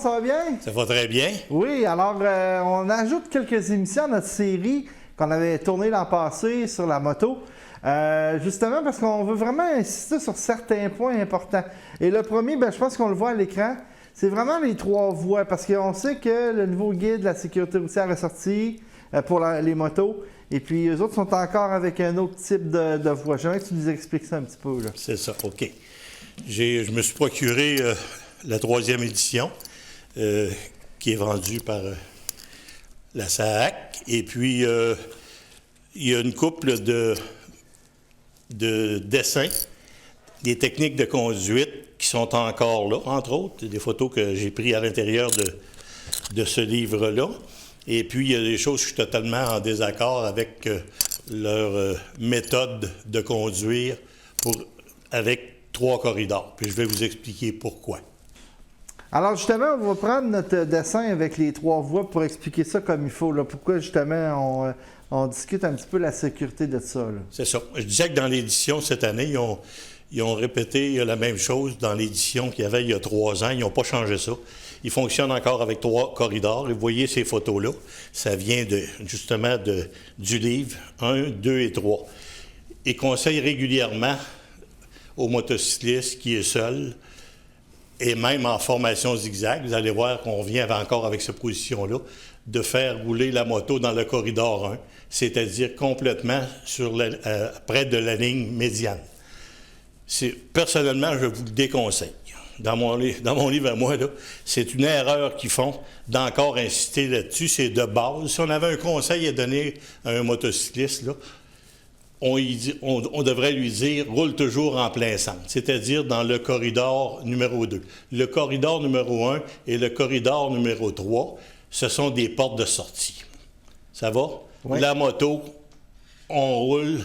ça va bien? Ça va très bien. Oui, alors on ajoute quelques émissions à notre série qu'on avait tournée l'an passé sur la moto. Justement parce qu'on veut vraiment insister sur certains points importants. Et le premier, je pense qu'on le voit à l'écran, c'est vraiment les 3 voies. Parce qu'on sait que le nouveau guide de la sécurité routière est sorti pour les motos. Et puis eux autres sont encore avec un autre type de voie. J'aimerais que tu nous expliques ça un petit peu. Là. C'est ça, OK. Je me suis procuré la 3e édition qui est vendue par la SAAC. Et puis, il y a une couple de dessins, des techniques de conduite qui sont encore là, entre autres, des photos que j'ai prises à l'intérieur de ce livre-là. Et puis, il y a des choses que je suis totalement en désaccord avec leur méthode de conduire avec 3 corridors. Puis je vais vous expliquer pourquoi. Alors justement, on va prendre notre dessin avec les 3 voies pour expliquer ça comme il faut. Là. Pourquoi justement on discute un petit peu la sécurité de ça. Là. C'est ça. Je disais que dans l'édition cette année, ils ont répété la même chose dans l'édition qu'il y avait il y a 3 ans. Ils n'ont pas changé ça. Ils fonctionnent encore avec 3 corridors. Et vous voyez ces photos-là. Ça vient justement du livre 1, 2 et 3. Ils conseillent régulièrement aux motocyclistes qui est seul, et même en formation zigzag, vous allez voir qu'on vient encore avec cette position-là, de faire rouler la moto dans le corridor 1, c'est-à-dire complètement près de la ligne médiane. Personnellement, je vous le déconseille. Dans mon livre à moi, c'est une erreur qu'ils font d'encore insister là-dessus. C'est de base. Si on avait un conseil à donner à un motocycliste, là, on devrait lui dire « roule toujours en plein centre », c'est-à-dire dans le corridor numéro 2. Le corridor numéro 1 et le corridor numéro 3, ce sont des portes de sortie. Ça va? Oui. La moto, on roule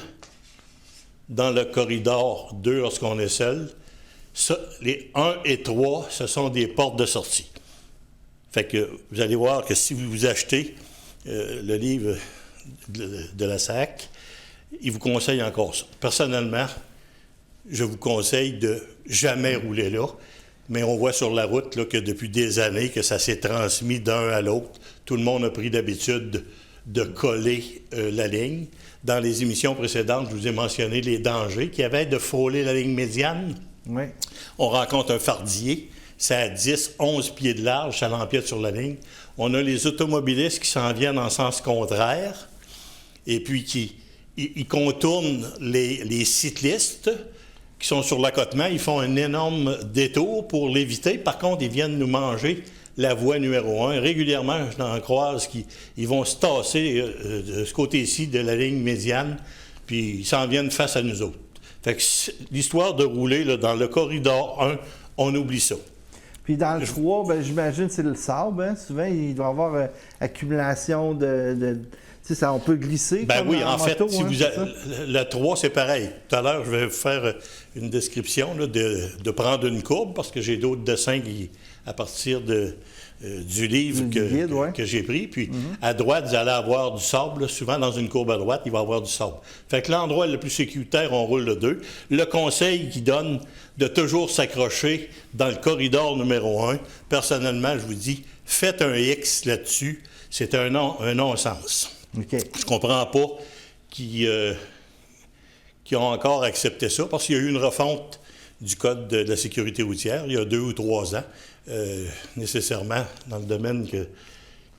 dans le corridor 2 lorsqu'on est seul. Les 1 et 3, ce sont des portes de sortie. Fait que vous allez voir que si vous achetez le livre de la SAC, il vous conseille encore ça. Personnellement, je vous conseille de jamais rouler là, mais on voit sur la route là, que depuis des années que ça s'est transmis d'un à l'autre. Tout le monde a pris l'habitude de coller la ligne. Dans les émissions précédentes, je vous ai mentionné les dangers qu'il y avait de frôler la ligne médiane. Oui. On rencontre un fardier, c'est à 10, 11 pieds de large, ça l'empiète sur la ligne. On a les automobilistes qui s'en viennent en sens contraire et puis qui contournent les cyclistes qui sont sur l'accotement. Ils font un énorme détour pour l'éviter. Par contre, ils viennent nous manger la voie numéro 1. Régulièrement, je n'en croise qu'ils vont se tasser de ce côté-ci de la ligne médiane, puis ils s'en viennent face à nous autres. Fait que l'histoire de rouler là, dans le corridor 1, on oublie ça. Puis dans le 3, j'imagine c'est le sable. Hein? Souvent, il doit y avoir accumulation de tu sais, ça, on peut glisser. Oui, en fait, si le 3, c'est pareil. Tout à l'heure, je vais vous faire une description là, de prendre une courbe, parce que j'ai d'autres dessins à partir du livre que j'ai pris. Puis, à droite, vous allez avoir du sable. Là, souvent, dans une courbe à droite, il va y avoir du sable. Fait que l'endroit le plus sécuritaire, on roule le 2. Le conseil qui donne de toujours s'accrocher dans le corridor numéro 1, personnellement, je vous dis, faites un X là-dessus. C'est un non-sens. Okay. Je ne comprends pas qu'ils ont encore accepté ça, parce qu'il y a eu une refonte du Code de la sécurité routière il y a 2 ou 3 ans. Nécessairement, dans le domaine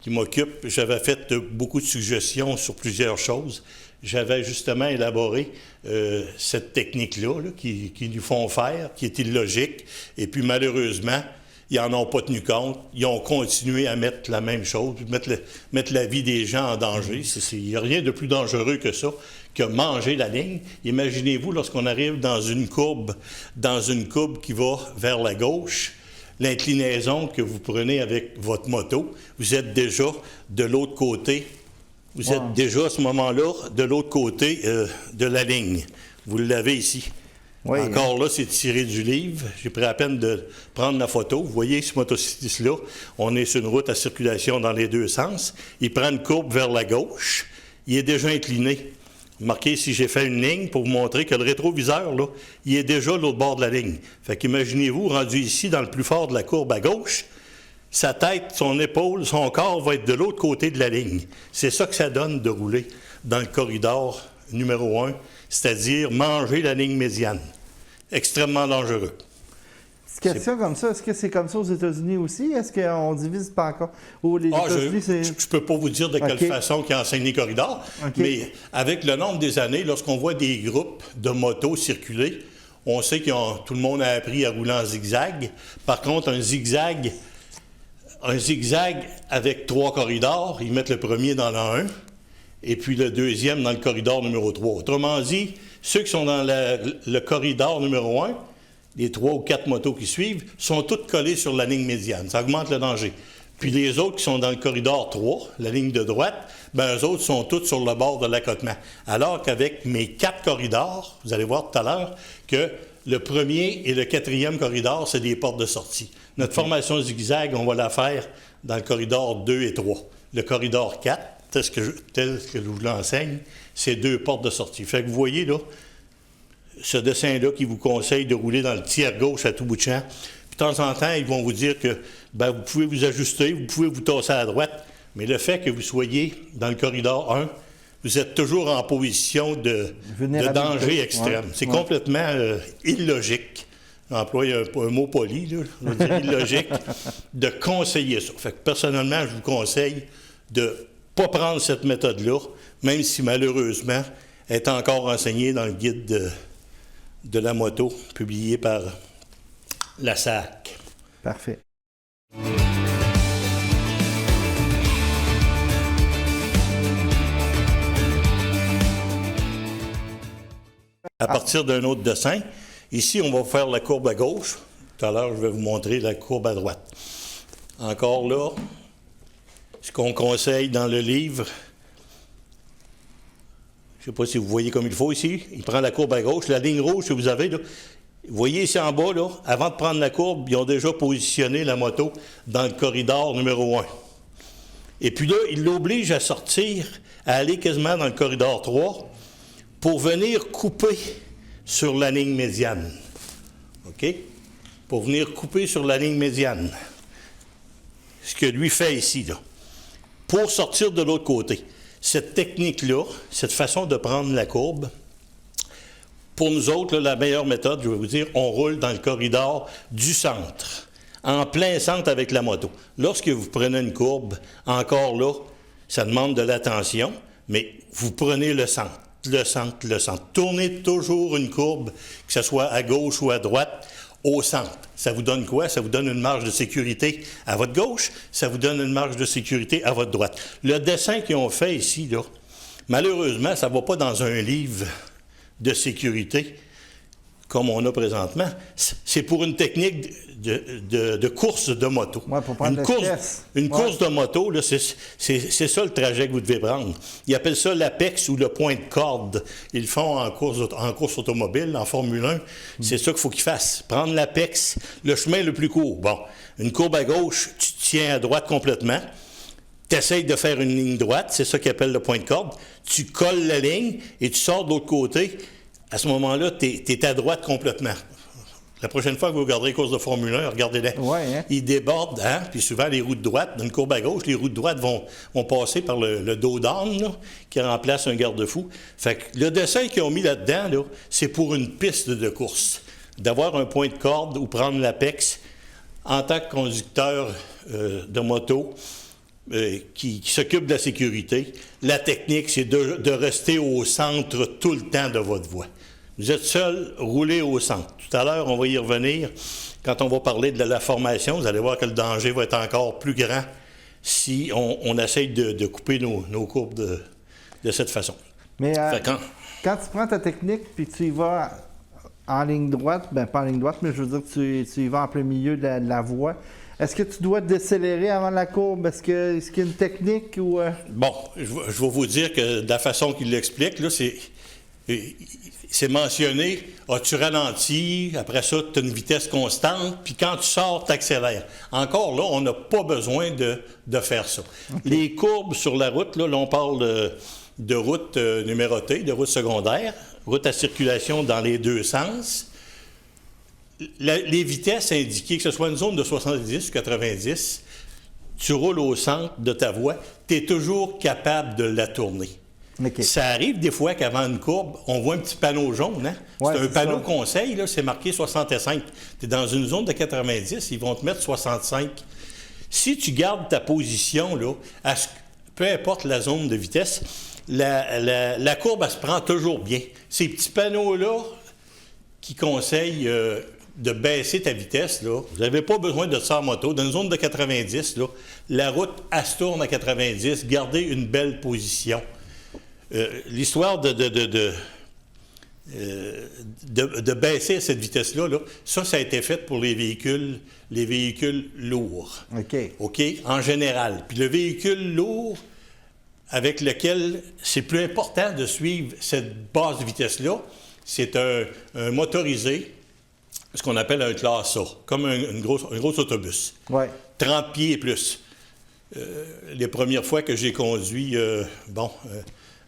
qui m'occupe, j'avais fait beaucoup de suggestions sur plusieurs choses. J'avais justement élaboré cette technique-là qui nous font faire, qui est illogique, et puis malheureusement, ils n'en ont pas tenu compte. Ils ont continué à mettre la même chose, mettre la vie des gens en danger. Il n'y a rien de plus dangereux que ça, que manger la ligne. Imaginez-vous, lorsqu'on arrive dans une courbe qui va vers la gauche, l'inclinaison que vous prenez avec votre moto, vous êtes déjà de l'autre côté. Vous êtes déjà à ce moment-là de l'autre côté de la ligne. Vous l'avez ici. Oui, encore là, c'est tiré du livre. J'ai pris la peine de prendre la photo. Vous voyez ce motocycliste-là, on est sur une route à circulation dans les 2 sens. Il prend une courbe vers la gauche. Il est déjà incliné. Remarquez, si j'ai fait une ligne pour vous montrer que le rétroviseur, là, il est déjà à l'autre bord de la ligne. Fait qu'imaginez-vous, rendu ici, dans le plus fort de la courbe à gauche, sa tête, son épaule, son corps va être de l'autre côté de la ligne. C'est ça que ça donne de rouler dans le corridor numéro 1, c'est-à-dire manger la ligne médiane. Extrêmement dangereux. Petite question comme ça, est-ce que c'est comme ça aux États-Unis aussi? Est-ce qu'on divise pas encore? Ou les États-Unis, c'est... Je ne peux pas vous dire de quelle façon qu'ils enseignent les corridors, mais avec le nombre des années, lorsqu'on voit des groupes de motos circuler, on sait que tout le monde a appris à rouler en zigzag. Par contre, un zigzag avec 3 corridors, ils mettent le premier dans le 1 et puis le deuxième dans le corridor numéro 3. Autrement dit, ceux qui sont dans le corridor numéro 1, les 3 ou 4 motos qui suivent, sont toutes collées sur la ligne médiane. Ça augmente le danger. Puis les autres qui sont dans le corridor 3, la ligne de droite, bien, eux autres sont tous sur le bord de l'accotement. Alors qu'avec mes 4 corridors, vous allez voir tout à l'heure que le premier et le 4e corridor, c'est des portes de sortie. Notre formation zigzag, on va la faire dans le corridor 2 et 3. Le corridor 4, tel que je vous l'enseigne, c'est 2 portes de sortie. Fait que vous voyez, là, ce dessin-là qui vous conseille de rouler dans le tiers gauche à tout bout de champ. Puis de temps en temps, ils vont vous dire que bien, vous pouvez vous ajuster, vous pouvez vous tasser à droite, mais le fait que vous soyez dans le corridor 1, vous êtes toujours en position de danger extrême. C'est complètement illogique. J'emploie un mot poli, là, je veux dire illogique, de conseiller ça. Fait que personnellement, je vous conseille de ne pas prendre cette méthode-là, même si malheureusement, elle est encore enseignée dans le guide de la moto, publié par la SAC. Parfait. À partir d'un autre dessin, ici, on va faire la courbe à gauche. Tout à l'heure, je vais vous montrer la courbe à droite. Encore là, ce qu'on conseille dans le livre, je ne sais pas si vous voyez comme il faut ici, il prend la courbe à gauche, la ligne rouge que vous avez, là, vous voyez ici en bas, là, avant de prendre la courbe, ils ont déjà positionné la moto dans le corridor numéro 1. Et puis là, il l'oblige à sortir, à aller quasiment dans le corridor 3 pour venir couper sur la ligne médiane. OK? Pour venir couper sur la ligne médiane. Ce que lui fait ici, là. Pour sortir de l'autre côté. Cette technique-là, cette façon de prendre la courbe, pour nous autres, là, la meilleure méthode, je vais vous dire, on roule dans le corridor du centre, en plein centre avec la moto. Lorsque vous prenez une courbe, encore là, ça demande de l'attention, mais vous prenez le centre, le centre, le centre. Tournez toujours une courbe, que ce soit à gauche ou à droite, au centre. Ça vous donne quoi? Ça vous donne une marge de sécurité à votre gauche, ça vous donne une marge de sécurité à votre droite. Le dessin qu'ils ont fait ici, là, malheureusement, ça ne va pas dans un livre de sécurité comme on a présentement. C'est pour une technique de course de moto. Ouais, pour prendre une course de moto, là, c'est ça le trajet que vous devez prendre. Ils appellent ça l'apex ou le point de corde. Ils le font en course automobile, en Formule 1. C'est ça qu'il faut qu'ils fassent. Prendre l'apex, le chemin le plus court. Bon, une courbe à gauche, tu tiens à droite complètement. Tu essayes de faire une ligne droite, c'est ça qu'ils appellent le point de corde. Tu colles la ligne et tu sors de l'autre côté. À ce moment-là, tu es à droite complètement. La prochaine fois que vous regarderez les courses de Formule 1, regardez-les. Ouais, hein? Ils débordent, hein? Puis souvent, les roues de droite, dans une courbe à gauche, les roues de droite vont passer par le dos d'âne, là, qui remplace un garde-fou. Fait que le dessin qu'ils ont mis là-dedans, là, c'est pour une piste de course. D'avoir un point de corde ou prendre l'apex en tant que conducteur de moto, qui s'occupe de la sécurité. La technique, c'est de rester au centre tout le temps de votre voie. Vous êtes seul, roulez au centre. Tout à l'heure, on va y revenir. Quand on va parler de la formation, vous allez voir que le danger va être encore plus grand si on essaye de couper nos courbes de cette façon. Mais quand tu prends ta technique puis tu y vas en ligne droite, ben pas en ligne droite, mais je veux dire tu y vas en plein milieu de la voie, est-ce que tu dois décélérer avant la courbe? Est-ce qu'il y a une technique ou... Bon, je vais vous dire que de la façon qu'il l'explique, là, c'est mentionné, tu ralentis, après ça, tu as une vitesse constante, puis quand tu sors, tu accélères. Encore là, on n'a pas besoin de faire ça. Okay. Les courbes sur la route, là on parle de route numérotée, de route secondaire, route à circulation dans les deux sens. Les vitesses indiquées, que ce soit une zone de 70 ou 90, tu roules au centre de ta voie, tu es toujours capable de la tourner. OK. Ça arrive des fois qu'avant une courbe, on voit un petit panneau jaune. Hein? Ouais, c'est un c'est panneau ça. conseil, là, c'est marqué 65. Tu es dans une zone de 90, ils vont te mettre 65. Si tu gardes ta position, là, peu importe la zone de vitesse, la courbe, elle se prend toujours bien. Ces petits panneaux-là qui conseillent de baisser ta vitesse, là, vous n'avez pas besoin de ça en moto. Dans une zone de 90, là, la route, elle se tourne à 90. Gardez une belle position. L'histoire de baisser à cette vitesse-là, là, ça a été fait pour les véhicules lourds. OK. OK? En général. Puis le véhicule lourd avec lequel c'est plus important de suivre cette basse vitesse-là, c'est un motorisé, ce qu'on appelle un classe A, comme un gros autobus. Ouais. 30 pieds et plus. Les premières fois que j'ai conduit,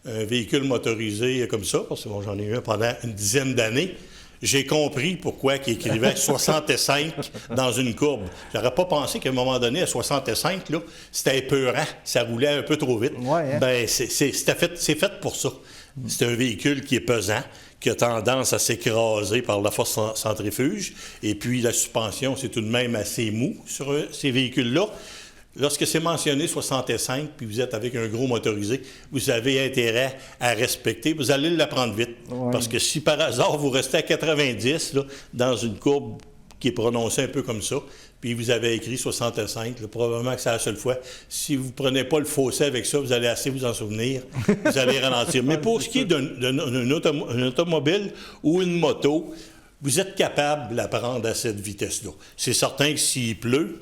un véhicule motorisé comme ça, parce que j'en ai eu un pendant une dizaine d'années, j'ai compris pourquoi il écrivait 65 dans une courbe. J'aurais pas pensé qu'à un moment donné, à 65, là, c'était épeurant. Ça roulait un peu trop vite. Ouais, hein? Ben, c'est fait pour ça. C'est un véhicule qui est pesant, qui a tendance à s'écraser par la force centrifuge. Et puis, la suspension, c'est tout de même assez mou sur ces véhicules-là. Lorsque c'est mentionné 65, puis vous êtes avec un gros motorisé, vous avez intérêt à respecter. Vous allez l'apprendre vite. Ouais. Parce que si par hasard, vous restez à 90, là, dans une courbe qui est prononcée un peu comme ça, puis vous avez écrit 65, là, probablement que c'est la seule fois. Si vous ne prenez pas le fossé avec ça, vous allez assez vous en souvenir. Vous allez ralentir. Mais pour ce qui est d'un automobile ou une moto, vous êtes capable de la prendre à cette vitesse-là. C'est certain que s'il pleut,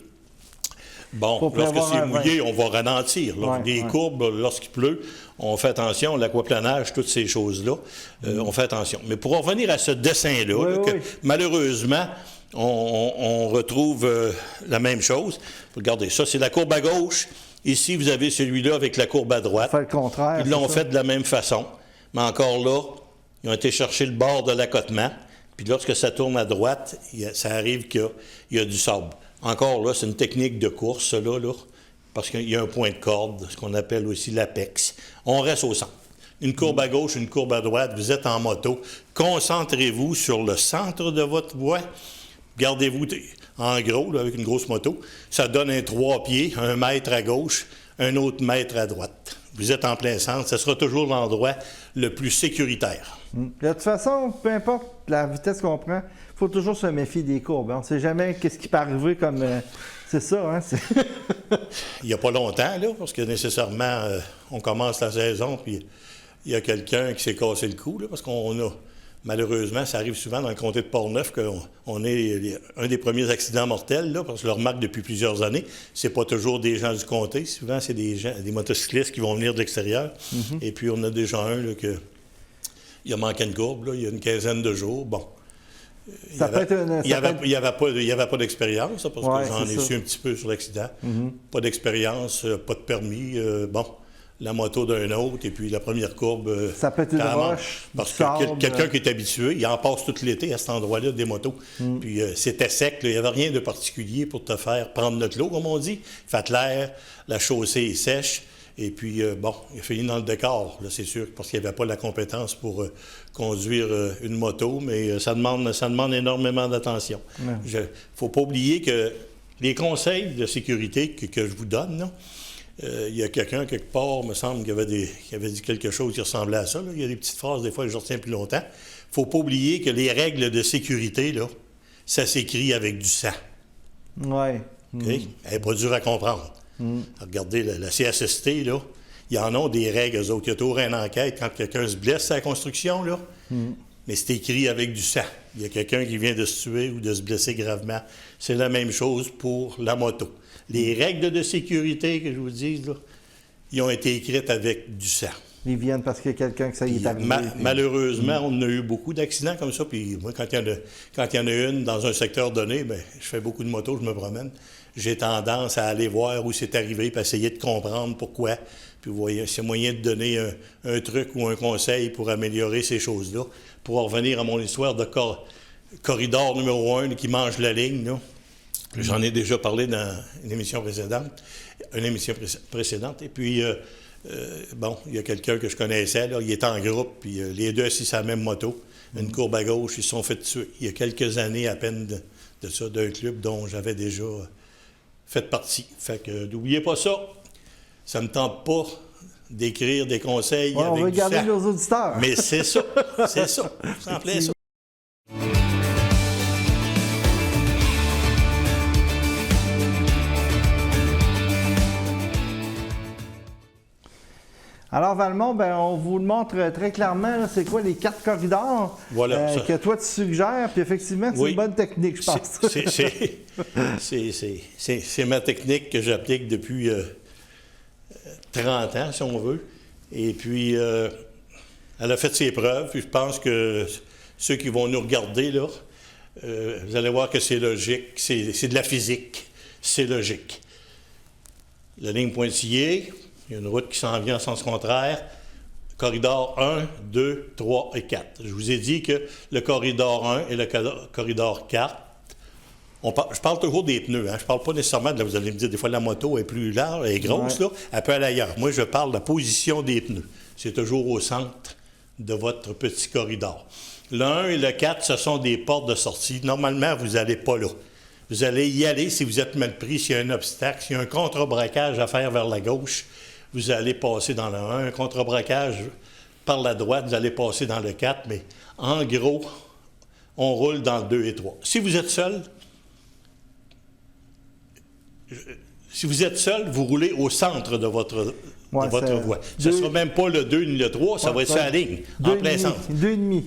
bon, lorsque c'est mouillé, on va ralentir. Des courbes, lorsqu'il pleut, on fait attention, l'aquaplanage, toutes ces choses-là, on fait attention. Mais pour en revenir à ce dessin-là, malheureusement, on retrouve la même chose. Regardez, ça, c'est la courbe à gauche. Ici, vous avez celui-là avec la courbe à droite. On fait le contraire. Ils l'ont fait de la même façon. Mais encore là, ils ont été chercher le bord de l'accotement. Puis lorsque ça tourne à droite, ça arrive qu'il y a du sable. Encore là, c'est une technique de course, là, parce qu'il y a un point de corde, ce qu'on appelle aussi l'apex. On reste au centre. Une courbe à gauche, une courbe à droite, vous êtes en moto. Concentrez-vous sur le centre de votre voie. Gardez-vous en gros, là, avec une grosse moto. Ça donne un 3 pieds, 1 mètre à gauche, un autre mètre à droite. Vous êtes en plein centre. Ce sera toujours l'endroit le plus sécuritaire. De toute façon, peu importe la vitesse qu'on prend, il faut toujours se méfier des courbes. On ne sait jamais qu'est-ce qui peut arriver comme... c'est ça, hein? Il n'y a pas longtemps, là, parce que nécessairement, on commence la saison, puis il y a quelqu'un qui s'est cassé le cou, là, parce qu'on a... Malheureusement, ça arrive souvent dans le comté de Portneuf qu'on est un des premiers accidents mortels, là, parce que je le remarque depuis plusieurs années. C'est pas toujours des gens du comté. Souvent, c'est des motocyclistes qui vont venir de l'extérieur. Et puis, on a déjà un là, il a manqué une courbe, là, il y a une quinzaine de jours. Bon. Il n'y avait pas d'expérience, parce que j'en ai su un petit peu sur l'accident. Pas d'expérience, pas de permis. La moto d'un autre, et puis la première courbe... ça peut être une roche, parce que quelqu'un qui est habitué, il en passe tout l'été à cet endroit-là des motos. Puis c'était sec, il n'y avait rien de particulier pour te faire prendre notre lot, comme on dit. Fait l'air, la chaussée est sèche, et puis il a fini dans le décor, là, c'est sûr, parce qu'il n'y avait pas la compétence pour conduire une moto, mais ça demande énormément d'attention. Il ne faut pas oublier que les conseils de sécurité que je vous donne, là, il y a quelqu'un, quelque part, me semble, qui avait dit quelque chose qui ressemblait à ça. Là. Il y a des petites phrases, des fois, je retiens plus longtemps. Il ne faut pas oublier que les règles de sécurité, là, ça s'écrit avec du sang. Oui. Okay? Elle n'est pas dure à comprendre. Regardez, la CSST, là, ils en ont des règles, eux autres. Il y a toujours une enquête quand quelqu'un se blesse à la construction, là. Mais c'est écrit avec du sang. Il y a quelqu'un qui vient de se tuer ou de se blesser gravement. C'est la même chose pour la moto. Les règles de sécurité, que je vous dis, là, ils ont été écrites avec du sang. Ils viennent parce qu'il y a quelqu'un que ça y est arrivé. Malheureusement, on a eu beaucoup d'accidents comme ça. Puis moi, quand il y en a une dans un secteur donné, bien, je fais beaucoup de motos, je me promène. J'ai tendance à aller voir où c'est arrivé, puis essayer de comprendre pourquoi. Puis vous voyez, c'est moyen de donner un truc ou un conseil pour améliorer ces choses-là. Pour en revenir à mon histoire de corridor numéro 1 qui mange la ligne, là. J'en ai déjà parlé dans une émission précédente. Et puis, bon, il y a quelqu'un que je connaissais, là, il était en groupe, puis les deux assis sur la même moto, une courbe à gauche, ils se sont fait tuer. Il y a quelques années à peine de ça, d'un club dont j'avais déjà fait partie. Fait que n'oubliez pas ça. Ça ne me tente pas d'écrire des conseils Ouais, avec on veut du garder sang. nos auditeurs. Mais c'est ça, c'est ça. Ça en plaît, ça. Alors, Valmont, ben, on vous le montre très clairement, là, c'est quoi les 4 corridors Voilà, ça. que toi tu suggères. Puis effectivement, c'est Oui. une bonne technique, je pense. C'est ma technique que j'applique depuis 30 ans, si on veut. Et puis, elle a fait ses preuves. Puis je pense que ceux qui vont nous regarder, là, vous allez voir que c'est logique. C'est de la physique. C'est logique. La ligne pointillée, il y a une route qui s'en vient en sens contraire. Corridor 1, 2, 3 et 4. Je vous ai dit que le corridor 1 et le corridor 4, je parle toujours des pneus. Hein? Je ne parle pas nécessairement vous allez me dire, des fois la moto est plus large, elle est grosse, Ouais. là, elle peut aller ailleurs. Moi, je parle de la position des pneus. C'est toujours au centre de votre petit corridor. Le 1 et le 4, ce sont des portes de sortie. Normalement, vous n'allez pas là. Vous allez y aller si vous êtes mal pris, s'il y a un obstacle, s'il y a un contre-braquage à faire vers la gauche, vous allez passer dans le 1. Un contre-braquage par la droite, vous allez passer dans le 4. Mais en gros, on roule dans le 2 et 3. Si vous êtes seul, vous roulez au centre de votre voie. Ce ne sera même pas le 2 ni le 3, ça va être sur la ligne, en plein centre. 2,5.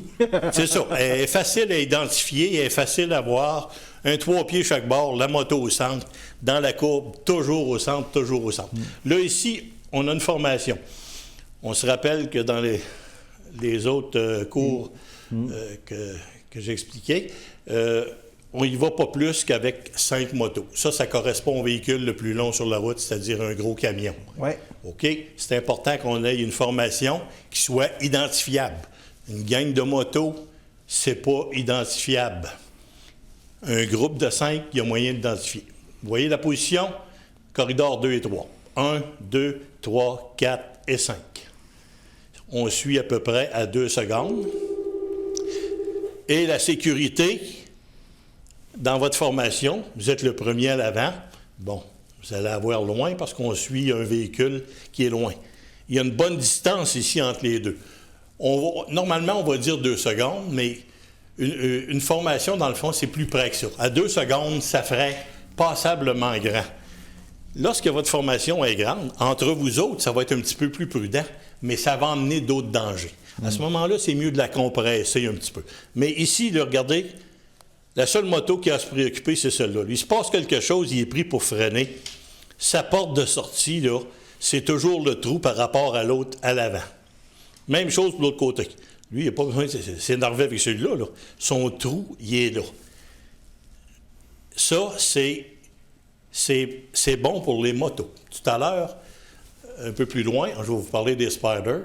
C'est ça. Elle est facile à identifier, elle est facile à voir. Un 3 pieds chaque bord, la moto au centre, dans la courbe, toujours au centre, toujours au centre. Là, ici, on a une formation. On se rappelle que dans les autres cours que j'expliquais, on n'y va pas plus qu'avec 5 motos. Ça correspond au véhicule le plus long sur la route, c'est-à-dire un gros camion. Ouais. OK? C'est important qu'on ait une formation qui soit identifiable. Une gang de motos, c'est pas identifiable. Un groupe de 5, il y a moyen d'identifier. Vous voyez la position? Corridor 2 et 3. 1, 2, 3, 4 et 5. On suit à peu près à 2 secondes. Et la sécurité, dans votre formation, vous êtes le premier à l'avant. Bon, vous allez avoir loin parce qu'on suit un véhicule qui est loin. Il y a une bonne distance ici entre les deux. Normalement, on va dire 2 secondes, mais une formation, dans le fond, c'est plus près que ça. À 2 secondes, ça ferait passablement grand. Lorsque votre formation est grande, entre vous autres, ça va être un petit peu plus prudent, mais ça va emmener d'autres dangers. À ce moment-là, c'est mieux de la compresser un petit peu. Mais ici, là, regardez, la seule moto qui a à se préoccuper, c'est celle-là. Il se passe quelque chose, il est pris pour freiner. Sa porte de sortie, là, c'est toujours le trou par rapport à l'autre à l'avant. Même chose de l'autre côté. Lui, il n'a pas besoin de s'énerver avec celui-là. Là. Son trou, il est là. Ça, c'est bon pour les motos. Tout à l'heure, un peu plus loin, je vais vous parler des spiders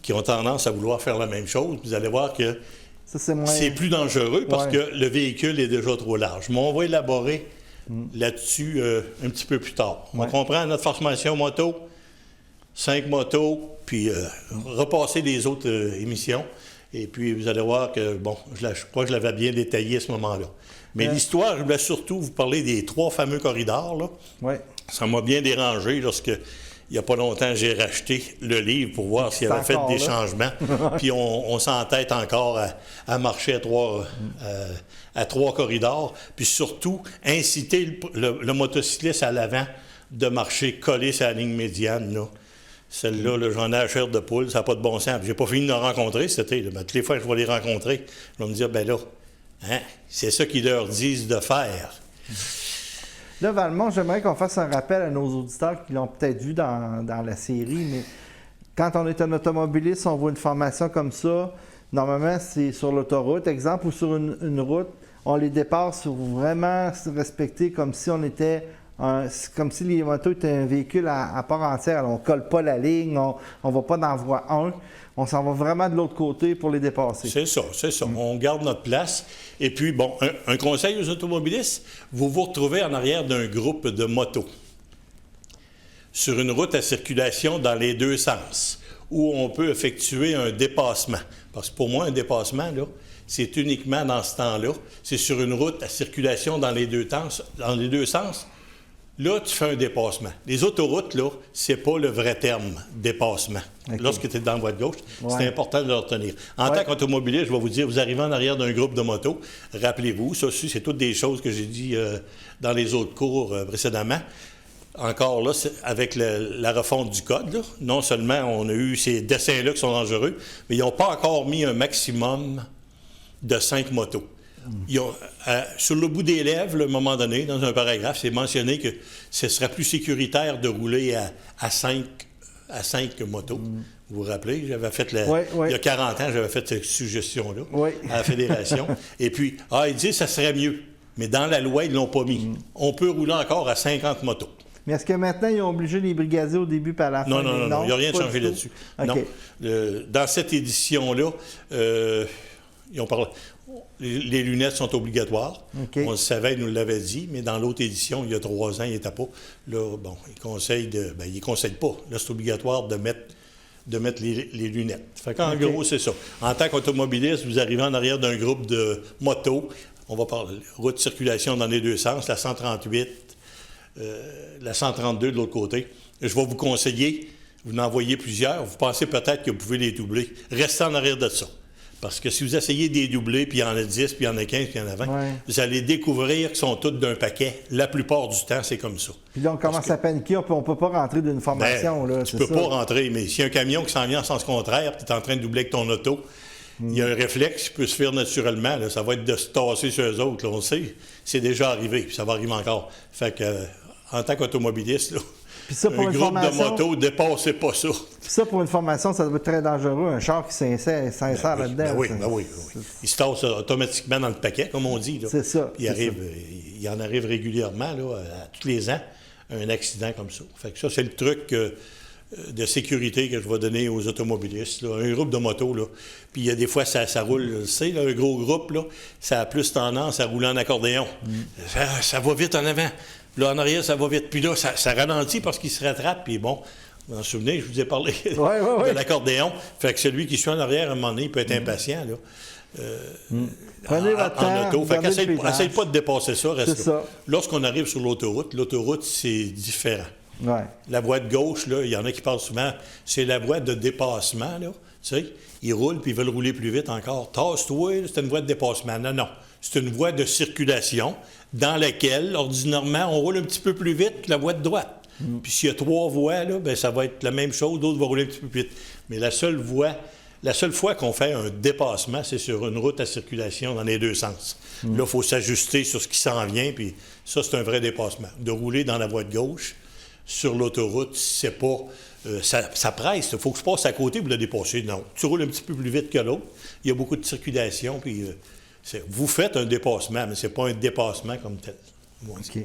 qui ont tendance à vouloir faire la même chose. Vous allez voir que c'est plus dangereux parce que le véhicule est déjà trop large. Mais on va élaborer là-dessus un petit peu plus tard. On comprend notre formation moto, 5 motos, puis repasser les autres émissions. Et puis, vous allez voir que, bon, je crois que je l'avais bien détaillé à ce moment-là. Mais l'histoire, je voulais surtout vous parler des 3 fameux corridors, là. Ouais. Ça m'a bien dérangé lorsque, il n'y a pas longtemps, j'ai racheté le livre pour voir s'il avait fait des changements. Puis on s'entête encore à marcher à 3 corridors. Puis surtout, inciter le motocycliste à l'avant de marcher collé sur la ligne médiane, là. Celle-là, là, j'en ai à la chair de poule, ça n'a pas de bon sens. J'ai pas fini de le rencontrer cet été. Toutes les fois que je vais les rencontrer, je vais me dire, ben là, hein, c'est ça qu'ils leur disent de faire. Là, Valmont, j'aimerais qu'on fasse un rappel à nos auditeurs qui l'ont peut-être vu dans la série, mais quand on est un automobiliste, on voit une formation comme ça, normalement, c'est sur l'autoroute, exemple, ou sur une route, on les dépasse pour vraiment se respecter comme si on était c'est comme si les motos étaient un véhicule à part entière. Alors, on ne colle pas la ligne, on ne va pas dans voie 1. On s'en va vraiment de l'autre côté pour les dépasser. C'est ça. On garde notre place. Et puis, bon, un conseil aux automobilistes, vous vous retrouvez en arrière d'un groupe de motos sur une route à circulation dans les deux sens, où on peut effectuer un dépassement. Parce que pour moi, un dépassement, là, c'est uniquement dans ce temps-là. C'est sur une route à circulation dans les deux sens. Là, tu fais un dépassement. Les autoroutes, là, c'est pas le vrai terme, dépassement. Okay. Lorsque tu es dans la voie de gauche, c'est important de le retenir. En tant qu'automobiliste, je vais vous dire, vous arrivez en arrière d'un groupe de motos, rappelez-vous, ça aussi, c'est toutes des choses que j'ai dit dans les autres cours précédemment. Encore là, avec la refonte du code, là, non seulement on a eu ces dessins-là qui sont dangereux, mais ils n'ont pas encore mis un maximum de 5 motos. Ils ont, sur le bout des lèvres, à un moment donné, dans un paragraphe, c'est mentionné que ce serait plus sécuritaire de rouler à 5 motos. Vous vous rappelez? J'avais fait il y a 40 ans, j'avais fait cette suggestion-là à la Fédération. Et puis, ils disent que ça serait mieux. Mais dans la loi, ils ne l'ont pas mis. On peut rouler encore à 50 motos. Mais est-ce que maintenant, ils ont obligé les brigadiers au début et à la fin? Non, il n'y a rien de changé là-dessus. Okay. Non. Dans cette édition-là, ils ont parlé... Les lunettes sont obligatoires. Okay. On le savait, ils nous l'avaient dit, mais dans l'autre édition, il y a 3 ans, il n'était pas. Là, bon, ils conseillent ils conseillent pas. Là, c'est obligatoire de mettre les lunettes. Fait qu'en gros, c'est ça. En tant qu'automobiliste, vous arrivez en arrière d'un groupe de motos. On va parler route de circulation dans les deux sens, la 138, la 132 de l'autre côté. Je vais vous conseiller, vous en voyez plusieurs, vous pensez peut-être que vous pouvez les doubler. Restez en arrière de ça. Parce que si vous essayez de les doubler, puis il y en a 10, puis il y en a 15, puis il y en a 20, vous allez découvrir qu'ils sont tous d'un paquet. La plupart du temps, c'est comme ça. Puis là, on commence à paniquer, on ne peut pas rentrer d'une formation. Là, tu ne peux pas rentrer, mais s'il y a un camion qui s'en vient en sens contraire, puis tu es en train de doubler avec ton auto, il y a un réflexe qui peut se faire naturellement. Là, ça va être de se tasser sur eux autres. Là, on le sait. C'est déjà arrivé, puis ça va arriver encore. Fait que, en tant qu'automobiliste, là, puis ça, pour un groupe de motos, dépassez pas ça. Puis ça, pour une formation, ça doit être très dangereux. Un char qui s'insère là-dedans. Oui. Il se tasse automatiquement dans le paquet, comme on dit. Là. C'est ça. Puis il en arrive régulièrement, là, tous les ans, un accident comme ça. Fait que ça, c'est le truc de sécurité que je vais donner aux automobilistes. Là. Un groupe de motos, là. Puis il y a des fois, ça roule, tu sais, un gros groupe, là, ça a plus tendance à rouler en accordéon. Ça va vite en avant. Là, en arrière, ça va vite. Puis là, ça ralentit parce qu'il se rattrape. Puis bon, vous vous en souvenez, je vous ai parlé de l'accordéon. Fait que celui qui suit en arrière, à un moment donné, il peut être impatient. Là. Prenez votre temps. Auto. Fait qu'essaye pas de dépasser ça. Reste là. Lorsqu'on arrive sur l'autoroute, c'est différent. Ouais. La voie de gauche, là, il y en a qui parlent souvent, c'est la voie de dépassement. Là. Tu sais, ils roulent puis ils veulent rouler plus vite encore. Tasse-toi, c'est une voie de dépassement. Non. C'est une voie de circulation dans laquelle, ordinairement, on roule un petit peu plus vite que la voie de droite. Puis s'il y a 3 voies, là, bien, ça va être la même chose, d'autres vont rouler un petit peu plus vite. Mais la seule fois qu'on fait un dépassement, c'est sur une route à circulation dans les deux sens. Là, il faut s'ajuster sur ce qui s'en vient, puis ça, c'est un vrai dépassement. De rouler dans la voie de gauche, sur l'autoroute, c'est pas... ça presse, il faut que je passe à côté pour le dépasser. Non, tu roules un petit peu plus vite que l'autre. Il y a beaucoup de circulation, puis... vous faites un dépassement, mais ce n'est pas un dépassement comme tel. OK.